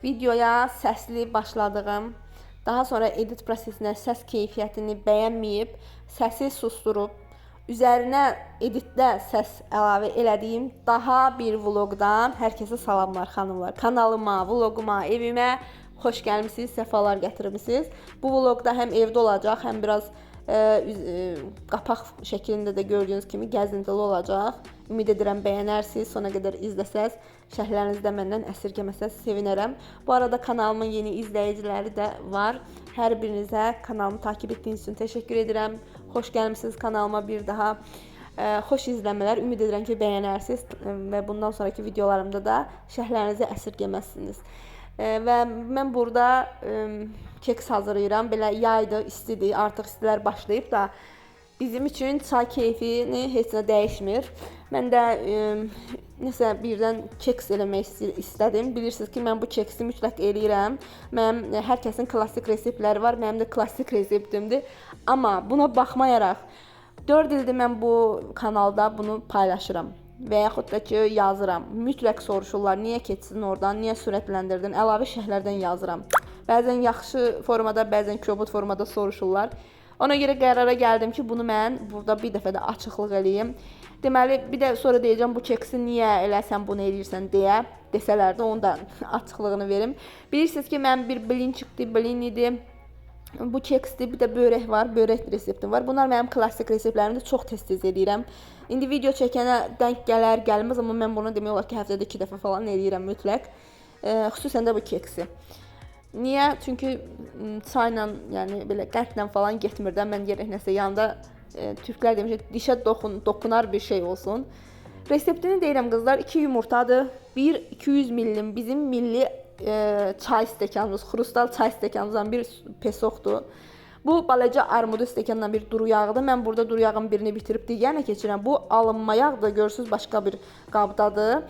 videoya səsli başladığım, daha sonra edit prosesində səs keyfiyyətini bəyənməyib, səsi susturub, üzərinə editdə səs əlavə elədiyim daha bir vloqdan hər kəsə salamlar xanımlar. Kanalıma, vloquma, evimə xoş gəlmisiniz, səfalar gətirmisiniz. Bu vloqda həm evdə olacaq, həm biraz qapaq şəklində də gördüyünüz kimi gəzintili olacaq. Ümid edirəm bəyənərsiniz, sona qədər izləsəz, şərhlərinizi də məndən əsirgəməsəz sevinərəm. Bu arada kanalımın yeni izləyiciləri də var. Hər birinizə kanalımı takip etdiyiniz üçün təşəkkür edirəm. Xoş gəlmisiniz kanalıma bir daha. Xoş izləmələr. Ümid edirəm ki, bəyənərsiniz və bundan sonraki videolarımda da şərhlərinizi əsirgəməzsiniz. Və mən burada keks hazırlayıram. Belə yaydır, istidir, artıq istilər başlayıb da bizim üçün çay keyfini heç nə dəyişmir. Mən də nəsə birdən keks eləmək istədim. Bilirsiniz ki, mən bu keksi mütləq eləyirəm. Mənim hər kəsin klassik reseptləri var, mənim də klassik reseptimdir. Amma buna baxmayaraq 4 ildir mən bu kanalda bunu paylaşıram. Və yaxud da ki, yazıram. Mütləq soruşurlar, niyə keçsin oradan, niyə sürətləndirdin, əlavə şərhlərdən yazıram. Bəzən yaxşı formada, bəzən kobud formada soruşurlar. Ona görə qərara gəldim ki, bunu mən burada bir dəfə də açıqlıq eləyim. Deməli, bir də sonra deyəcəm, bu keksi niyə elə sən bunu eləyirsən deyə desələr də onun da açıqlığını verim. Bilirsiniz ki, mən bir blinçikdir, blinidir. Bu keksdir, bir də börək var, börək reseptim var. Bunlar mənim klassik reseptlərimdə çox tez-tez eləyirəm. İndi video çəkənə denk gələr, gəlməz, amma mən bunu demək olar ki, həftədə 2 dəfə falan eləyirəm mütləq. Xüsusən də bu keksi. Niyə? Çünki çayla, yəni belə qəndlə falan getmir də. Mən gərək nəsə yanında türklər demiş ki, dişə dokunar bir şey olsun. Reseptini deyirəm qızlar, 2 yumurtadır. 200 millim bizim milli çay stəkanımız, xrustal çay stəkanımızdan bir pesoqdur. Bu balaca armudu stəkandan bir duru yağıdır. Mən burada duru yağın birini bitirib digərinə keçirəm. Bu alınma yağdır, görürsünüz başqa bir qabdadır.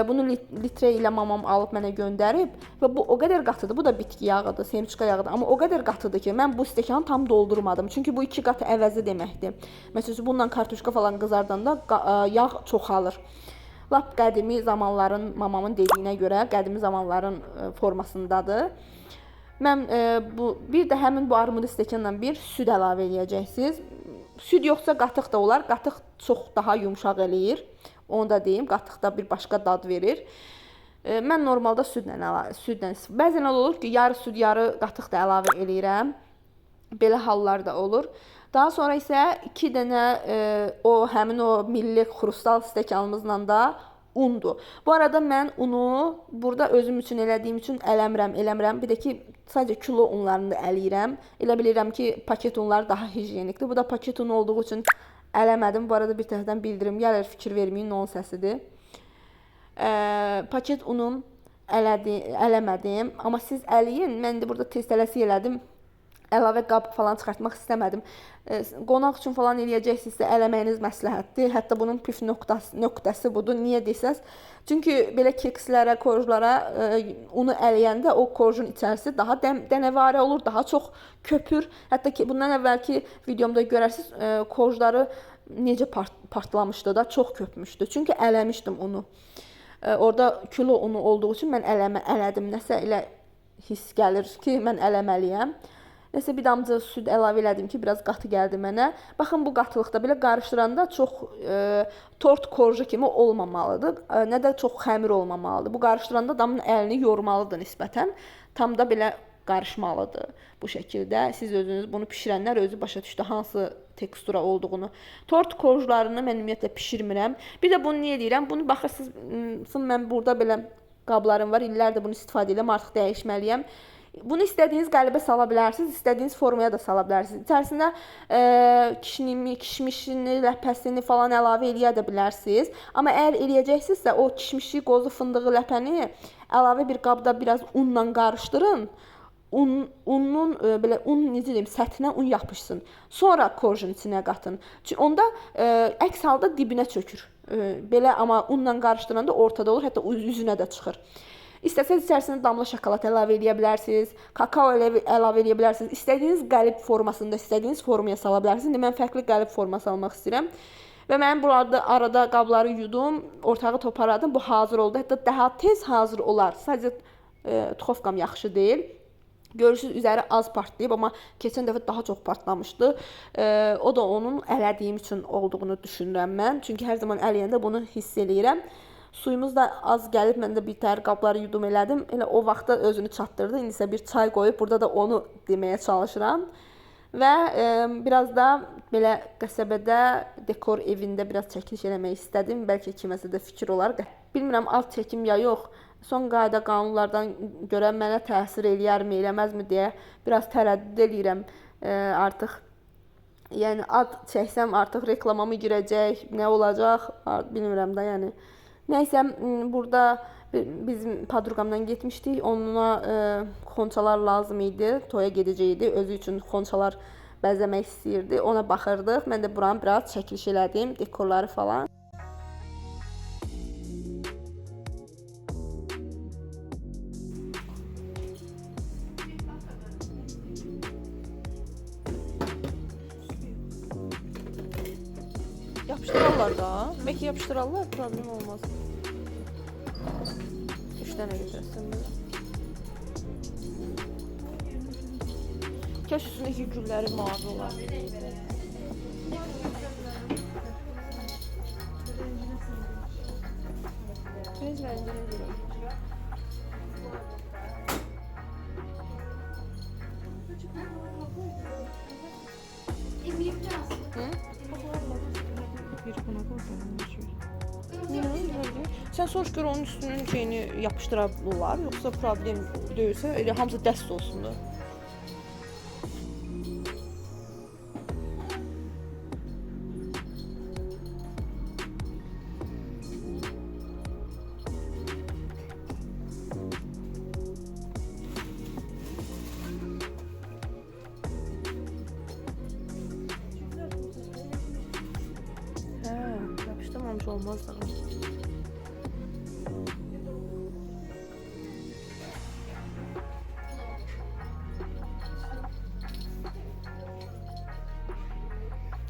Bunu litrə ilə mamam alıb mənə göndərib və bu o qədər qatıdır. Bu da bitki yağıdır, semçika yağıdır, amma o qədər qatıdır ki, mən bu stəkanı tam doldurmadım. Çünki bu 2 qatı əvəzi deməkdir. Məsələn, bununla kartuşka falan qızardanda yağ çoxalır. Lap qədimi zamanların, mamamın dediyinə görə qədimi zamanların formasındadır. Mən bir də həmin bu armudu stəkanla bir süd əlavə edəcəksiniz. Süd yoxsa qatıq da olar. Qatıq çox daha yumşaq eləyir. Onu da deyim, qatıqda bir başqa dad verir. Mən normalda südlə bəzən olur ki, yarı süd, yarı qatıq da əlavə eləyirəm. Belə hallar da olur. Daha sonra isə 2 dənə həmin o milli xrustal stəkanımızla da undur. Bu arada mən unu burada özüm üçün elədiyim üçün eləmirəm. Bir də ki, sadəcə kilo unlarını da ələyirəm. Elə bilirəm ki, paket unlar daha higienikdir. Bu da paket unu olduğu üçün eləmədim. Bu arada bir tərəfdən bildirim gəlir, fikir verməyin, onun səsidir. Paket unum eləmədim. Amma siz ələyin. Mən də burada tez tələsik elədim. Əlavə qab falan çıxartmaq istəmədim. Qonaq üçün falan eləyəcəksinizsə eləməyiniz məsləhətdir. Hətta bunun püf nöqtəsi budur. Niyə desəz? Çünki belə kekslərə, korjlara unu ələyəndə o korjun içərisi daha dənəvari olur, daha çox köpür. Hətta ki, bundan əvvəlki videomda görərsiniz, korjları necə partlamışdı da, çox köpmüşdü. Çünki ələmişdim unu. Orada kilo unu olduğu üçün mən elədim. Nəsə elə his gəlir ki, mən eləməliyəm. Nəsə bir damcı süd əlavə elədim ki, biraz qatı gəldi mənə. Baxın, bu qatılıqda belə qarışdıranda çox tort korju kimi olmamalıdır. Nə də çox xəmir olmamalıdır. Bu qarışdıranda adamın əlini yormalıdır nisbətən. Tam da belə qarışmalıdır bu şəkildə. Siz özünüz bunu pişirənlər özü başa düşdü hansı tekstura olduğunu. Tort korjularını mən ümumiyyətlə pişirmirəm. Bir də bunu niyə deyirəm? Bunu baxırsınız, mən burada belə qablarım var. İllərdir bunu istifadə edirəm, artıq dəyişməliyəm. Bunu istədiyiniz qəlibə sala bilərsiniz, istədiyiniz formaya da sala bilərsiniz. İçərisində kişmişini, ləpəsini falan əlavə eləyə də bilərsiniz. Amma əgər eləyəcəksinizsə, o kişmişi, qozu, fındığı, ləpəni əlavə bir qabda biraz unla qarışdırın. Unun belə necə deyim, səthinə un yapışsın. Sonra korjun içinə qatın. Çünki onda əks halda dibinə çökür. Belə amma unla qarışdıranda ortada olur, hətta üzünə də çıxır. İstəsəz içərisində damla şokolad əlavə edə bilərsiniz, kakao əlavə edə bilərsiniz. İstədiyiniz qəlib formasında, istədiyiniz formaya sala bilərsiniz. İndi mən fərqli qəlib forması almaq istəyirəm. Və mən burada arada qabları yudum, ortağı toparladım. Bu hazır oldu. Hətta daha tez hazır olar. Sadəcə Duxovkam yaxşı deyil. Görürsüz üzəri az partlayıb, amma keçən dəfə daha çox partlamışdı. O da onun ələdiyim üçün olduğunu düşünürəm mən. Çünki hər zaman ələyəndə bunu hiss eləyirəm. Suyumuz da az gəlib, mən də bir təhər qabları yudum elədim. Elə o vaxtda özünü çatdırdı. İndi isə bir çay qoyub, burada da onu deməyə çalışıram. Və biraz da belə qəsəbədə, dekor evində biraz çəkiliş eləmək istədim. Bəlkə kiməsə də fikir olar. Bilmirəm alt çəkim ya yox. Son qayda qanunlardan görə mənə təsir eləyərmi, eləməzmi deyə biraz tərəddüd eləyirəm artıq. Yəni ad çəksəm artıq reklamamı girəcək, nə olacaq, bilmirəm də yəni. Nəysə, burada bizim podruqamdan getmişdik. Onunla xonçalar lazım idi, toya gedəcəkdi. Özü üçün xonçalar bəzəmək istəyirdi. Ona baxırdıq. Mən də buranı biraz çəkiliş elədim, dekorları falan. Yapıştırarlar da. Belki yapıştırarlar, problem olmaz. 3 tane götürsün böyle. Kaş üstündeki gülleri mavi olar. Bez rəngine görə. Sen soruş gör onun üstünün şeyini yapıştırarlar, yoksa problem değilse öyle hamısı dəst olsun da. Yapıştırmamış olmaz da.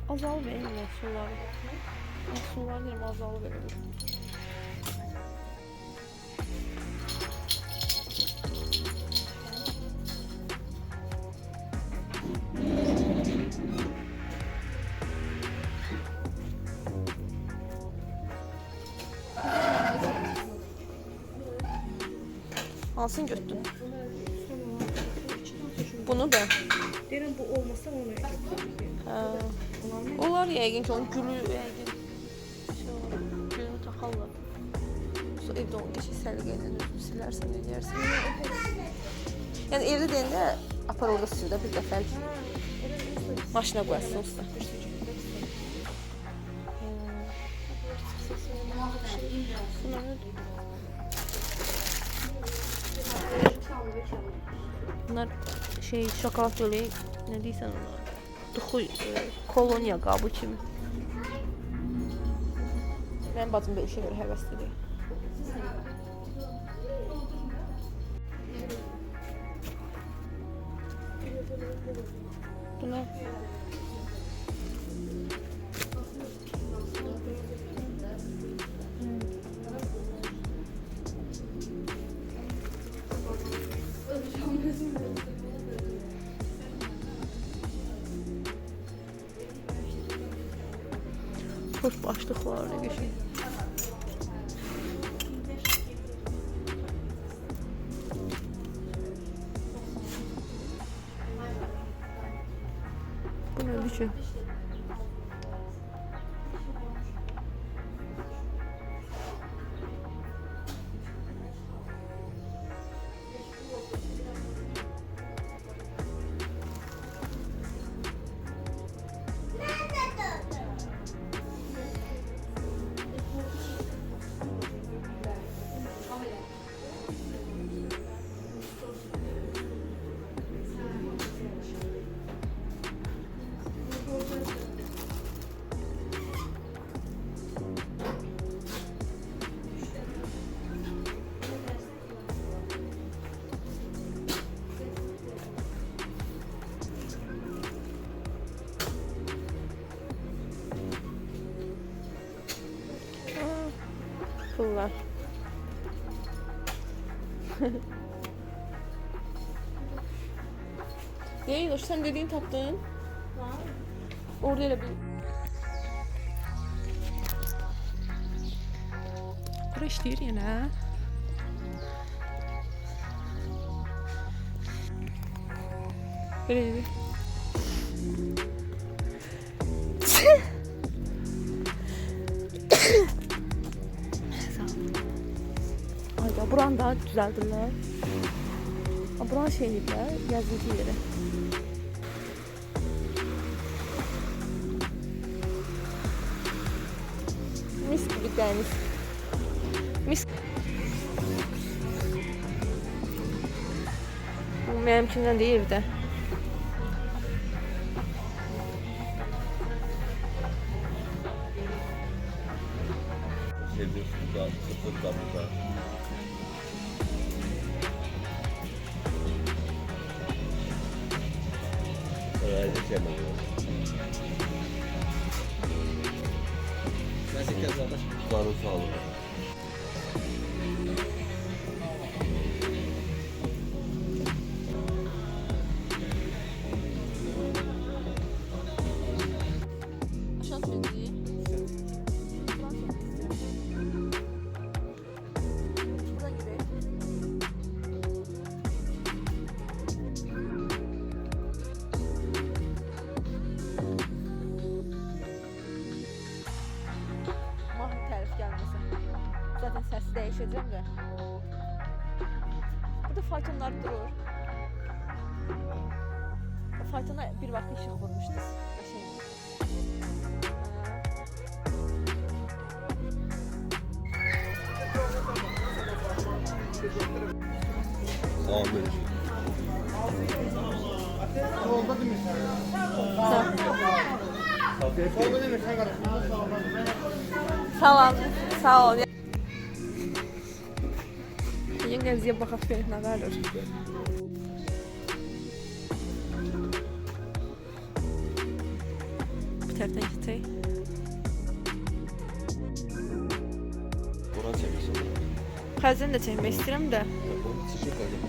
Azal verir məhsulları. Məhsullar deyirəm, azal verilir. Alsın götdün. Bunu da. Deyirəm bu olmasa onu Olar yəqin ki, onun gülü yəqin şey olur, gülünü taxarlar. Sonra evdə onu geçək səliqəylə özünü silərsən, eləyərsən. Yəni evdə deyəndə apar orada sil də bir dəfəlik maşına qoyasın usta. Bunlar şey şokolad böyle ne deyirsən ona? Duxu kolonya qabı kimi. Mənim bacım belə şeylərə həvəslidir. Buna hoş başlıqlar ne geçin. Bu ne biçim? Pullar. Değil, sen dediğin tapdın. Orada elə bir... Bura işləyir yenə. Belə deyir. Ayda, buranı daha düzəldirlər. Buranı şey ediblər, gəzinti yeri. Mis gibi deniz. Mis. Bu benimkinden değil bir de. Burada, sıfırda burada. Öyle geçemem. Nasıl kazanır? Canın sağlığı. Aşağı tüyüğü. Buradan gidelim. Mahmut tərif gəlməsin. Zaten səsi dəyişəcəm də. Burada faytonlar durur. O faytona bir vaxt işıq vurmuşdunuz. Amin. Sağ ol. Sağ ol. Yengeziye bakıp görüp ne var? Bir taraftan gidecek. Buran çekilsin. Xəzən də çəkmək istəyirəm də. Onu çekil koydum.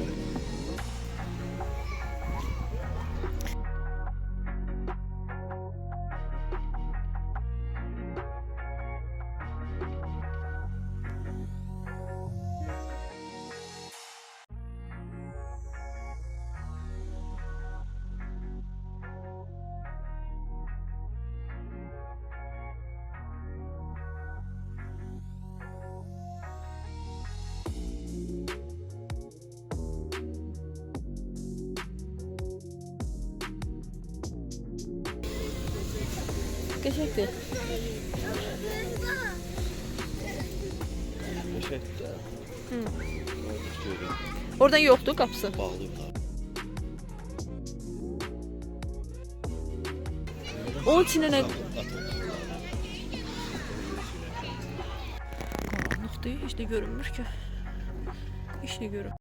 Qəşəngdir. Teşekkür. Hı. Şöyle Oradan yoxdur qapısı. bağlayayım. Onun içində nə? At olsun. Qaranlıqdır, heç nə görünmür ki. Heç nə görünmür.